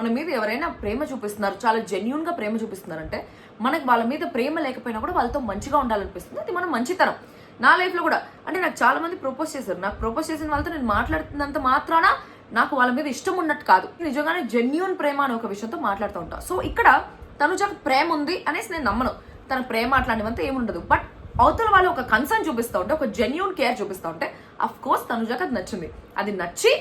మన మీద ఎవరైనా ప్రేమ చూపిస్తున్నారు, చాలా జెన్యూన్ గా ప్రేమ చూపిస్తున్నారంటే మనకి వాళ్ళ మీద ప్రేమ లేకపోయినా కూడా వాళ్ళతో మంచిగా ఉండాలనిపిస్తుంది. అది మనం మంచితనం. నా లైఫ్ లో కూడా అంటే నాకు చాలా మంది ప్రపోజ్ చేశారు. నాకు ప్రపోజ్ చేసిన వాళ్ళతో నేను మాట్లాడుతున్నంత మాత్రాన నాకు వాళ్ళ మీద ఇష్టం ఉన్నట్టు కాదు. నిజంగానే జెన్యూన్ ప్రేమ అనే ఒక విషయంతో మాట్లాడుతూ ఉంటా. సో ఇక్కడ తనుజకు ప్రేమ ఉంది అనేసి నేను నమ్మను. తన ప్రేమ అట్లాంటివంతా ఏముండదు. బట్ అవతల వాళ్ళు ఒక కన్సర్న్ చూపిస్తూ ఉంటే, ఒక జెన్యూన్ కేర్ చూపిస్తూ ఉంటే అఫ్ కోర్స్ తనుజకు అది నచ్చింది. అది నచ్చి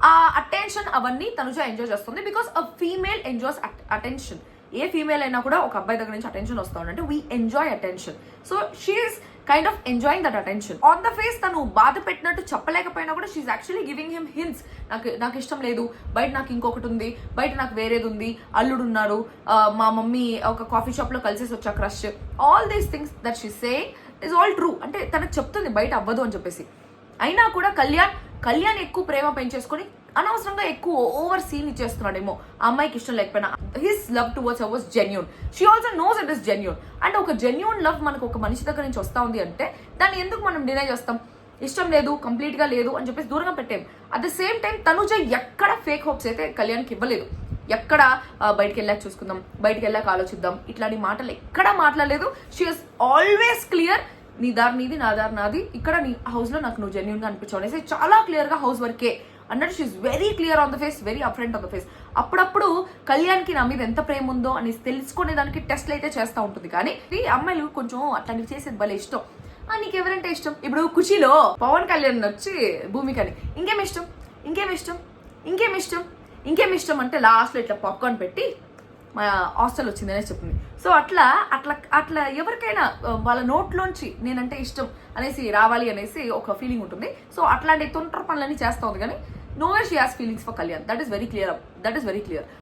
ఆ అటెన్షన్ అవన్నీ తనుజ ఎంజాయ్ చేస్తుంది. Because a female enjoys attention. ఏ ఫీమేల్ అయినా కూడా ఒక అబ్బాయి దగ్గర నుంచి అటెన్షన్ వస్తూ ఉంటే we enjoy attention. So she's kind of enjoying that attention. On the face తను బాధ పెట్టినట్టు చెప్పలేకపోయినా కూడా she's actually giving him hints. నాకు ఇష్టం లేదు, బయట నాకు ఇంకొకటి ఉంది, బయట నాకు వేరేది ఉంది, అల్లుడు ఉన్నారు, మా మమ్మీ ఒక కాఫీ షాప్ లో కలిసేసి వచ్చా crush. All these things that she saying is all true. అంటే తనకు చెప్తుంది బయట అవ్వదు అని చెప్పేసి. అయినా కూడా కళ్యాణ్ ఎక్కువ ప్రేమ పెంచేసుకొని అనవసరంగా ఎక్కువ ఓవర్ సీన్ ఇచ్చేస్తున్నాడేమో. ఆ అమ్మాయికి ఇష్టం లేకపోయినా his love towards her was genuine. She also knows it is genuine. And ఒక జెన్యూన్ లవ్ మనకు ఒక మనిషి దగ్గర నుంచి వస్తా ఉంది అంటే దాన్ని ఎందుకు మనం డినై చేస్తాం? ఇష్టం లేదు, కంప్లీట్ గా లేదు అని చెప్పేసి దూరంగా పెట్టాం. At the same time Tanuja ఎక్కడ ఫేక్ హోప్స్ అయితే కళ్యాణ్కి ఇవ్వలేదు. ఎక్కడ బయటకు వెళ్ళాక చూసుకుందాం, బయటకు వెళ్ళాక ఆలోచిద్దాం, ఇట్లాంటి మాటలు ఎక్కడా మాట్లాడలేదు. She is always clear. నీ దారి నీది, నా దారి నాది, ఇక్కడ నీ హౌస్ లో నాకు నువ్వు జెన్యూన్ గా అనిపించావు అనేసి చాలా క్లియర్ గా హౌస్ వర్కే అన్నట్టు she's very clear on the face, very apparent on the face. అప్పుడప్పుడు కళ్యాణ్కి నా మీద ఎంత ప్రేమ ఉందో అని తెలుసుకునే దానికి టెస్ట్లు అయితే చేస్తూ ఉంటుంది. కానీ ఈ అమ్మాయిలు కొంచెం అట్లాంటివి చేసేది భలే ఇష్టం. నీకు ఎవరంటే ఇష్టం? ఇప్పుడు ఖుషీలో పవన్ కళ్యాణ్ వచ్చి భూమికని ఇంకేం ఇష్టం, ఇంకేం ఇష్టం, ఇంకేం ఇష్టం, ఇంకేం ఇష్టం అంటే లాస్ట్లో ఇట్లా పాప్కార్న్ పెట్టి మా హాస్టల్ వచ్చిందనే చెప్తుంది. సో అట్లా అట్లా అట్లా ఎవరికైనా వాళ్ళ నోట్లోంచి నేనంటే ఇష్టం అనేసి రావాలి అనేసి ఒక ఫీలింగ్ ఉంటుంది. సో అట్లాంటి తొంటర పనులన్నీ చేస్తా ఉంది. కానీ know where she has feelings for Kalyan. That is very clear.